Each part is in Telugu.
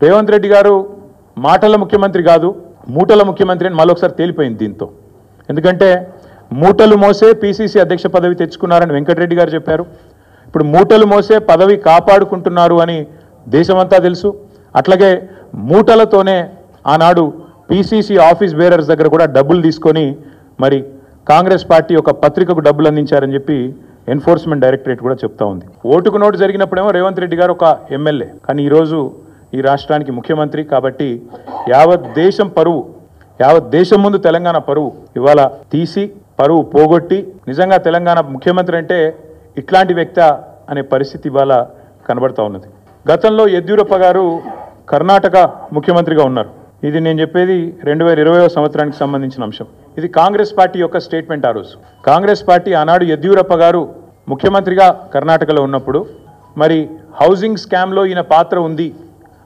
రేవంత్ రెడ్డి గారు మాటల ముఖ్యమంత్రి కాదు, మూటల ముఖ్యమంత్రి అని మళ్ళొకసారి తేలిపోయింది దీంతో. ఎందుకంటే మూటలు మోసే పీసీసీ అధ్యక్ష పదవి తెచ్చుకున్నారని వెంకటరెడ్డి గారు చెప్పారు. ఇప్పుడు మూటలు మోసే పదవి కాపాడుకుంటున్నారు అని దేశమంతా తెలుసు. అట్లాగే మూటలతోనే ఆనాడు పీసీసీ ఆఫీస్ బేరర్స్ దగ్గర కూడా డబ్బులు తీసుకొని మరి కాంగ్రెస్ పార్టీ ఒక పత్రికకు డబ్బులు అందించారని చెప్పి ఎన్ఫోర్స్మెంట్ డైరెక్టరేట్ కూడా చెప్తా ఉంది. ఓటుకు నోటు జరిగినప్పుడేమో రేవంత్ రెడ్డి గారు ఒక ఎమ్మెల్యే, కానీ ఈరోజు ఈ రాష్ట్రానికి ముఖ్యమంత్రి. కాబట్టి యావత్ దేశం పరువు, యావత్ దేశం ముందు తెలంగాణ పరువు ఇవాళ తీసి పరువు పోగొట్టి నిజంగా తెలంగాణ ముఖ్యమంత్రి అంటే ఇట్లాంటి వ్యక్తి అనే పరిస్థితి ఇవాళ కనబడతా ఉన్నది. గతంలో యడ్యూరప్ప గారు కర్ణాటక ముఖ్యమంత్రిగా ఉన్నారు. ఇది నేను చెప్పేది 2020వ సంవత్సరానికి సంబంధించిన అంశం. ఇది కాంగ్రెస్ పార్టీ యొక్క స్టేట్మెంట్. ఆ రోజు కాంగ్రెస్ పార్టీ ఆనాడు యడ్యూరప్ప గారు ముఖ్యమంత్రిగా కర్ణాటకలో ఉన్నప్పుడు మరి హౌసింగ్ స్కామ్లో ఈయన పాత్ర ఉంది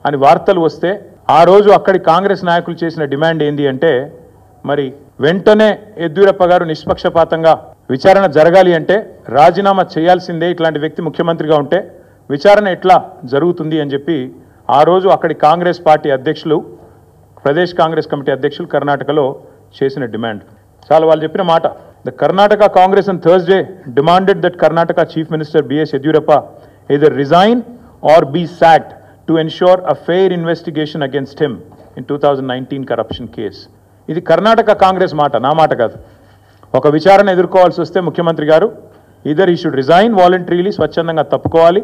అని వార్తలు వస్తే ఆ రోజు అక్కడి కాంగ్రెస్ నాయకులు చేసిన డిమాండ్ ఏంది అంటే మరి వెంటనే యడ్యూరప్ప గారు నిష్పక్షపాతంగా విచారణ జరగాలి అంటే రాజీనామా చేయాల్సిందే, ఇట్లాంటి వ్యక్తి ముఖ్యమంత్రిగా ఉంటే విచారణ ఎట్లా జరుగుతుంది అని చెప్పి ఆ రోజు అక్కడి కాంగ్రెస్ పార్టీ అధ్యక్షులు, ప్రదేశ్ కాంగ్రెస్ కమిటీ అధ్యక్షులు కర్ణాటకలో చేసిన డిమాండ్. చాలా వాళ్ళు చెప్పిన మాట. The Karnataka Congress on Thursday demanded that Karnataka Chief Minister B.S. Yediyurappa either resign or be sacked to ensure a fair investigation against him in 2019 corruption case. ఇది కర్ణాటక కాంగ్రెస్ మాట, నా మాట కాదు. ఒక విచారణ ఎదుర్కోవాల్సి వస్తే ముఖ్యమంత్రి గారు ఈదర్ ఈ షుడ్ రిజైన్ వాలంటరీలీ, స్వచ్ఛందంగా తప్పుకోవాలి,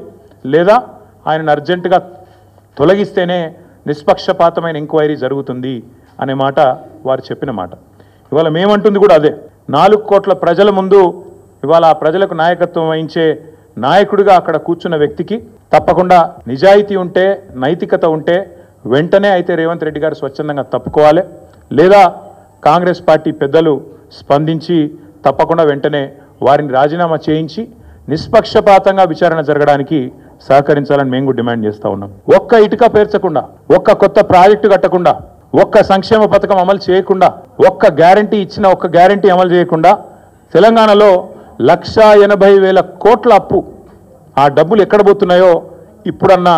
లేదా ఆయనను అర్జెంటుగా తొలగిస్తేనే నిష్పక్షపాతమైన ఎంక్వైరీ జరుగుతుంది అనే మాట వారు చెప్పిన మాట. ఇవాళ మేమంటుంది కూడా అదే. 4 కోట్ల ప్రజల ముందు ఇవాళ ఆ ప్రజలకు నాయకత్వం వహించే నాయకుడిగా అక్కడ కూర్చున్న వ్యక్తికి తప్పకుండా నిజాయితీ ఉంటే, నైతికత ఉంటే వెంటనే అయితే రేవంత్ రెడ్డి గారు స్వచ్ఛందంగా తప్పుకోవాలి, లేదా కాంగ్రెస్ పార్టీ పెద్దలు స్పందించి తప్పకుండా వెంటనే వారిని రాజీనామా చేయించి నిష్పక్షపాతంగా విచారణ జరగడానికి సహకరించాలని మేము కూడా డిమాండ్ చేస్తూ ఉన్నాం. ఒక్క ఇటుక పేర్చకుండా, ఒక్క కొత్త ప్రాజెక్టు కట్టకుండా, ఒక్క సంక్షేమ పథకం అమలు చేయకుండా, ఒక్క గ్యారంటీ ఇచ్చిన ఒక్క గ్యారంటీ అమలు చేయకుండా తెలంగాణలో 1,80,000 కోట్ల అప్పు, ఆ డబ్బులు ఎక్కడ పోతున్నాయో ఇప్పుడన్నా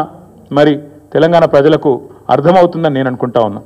మరి తెలంగాణ ప్రజలకు అర్థమవుతుందని నేను అనుకుంటా ఉన్నా.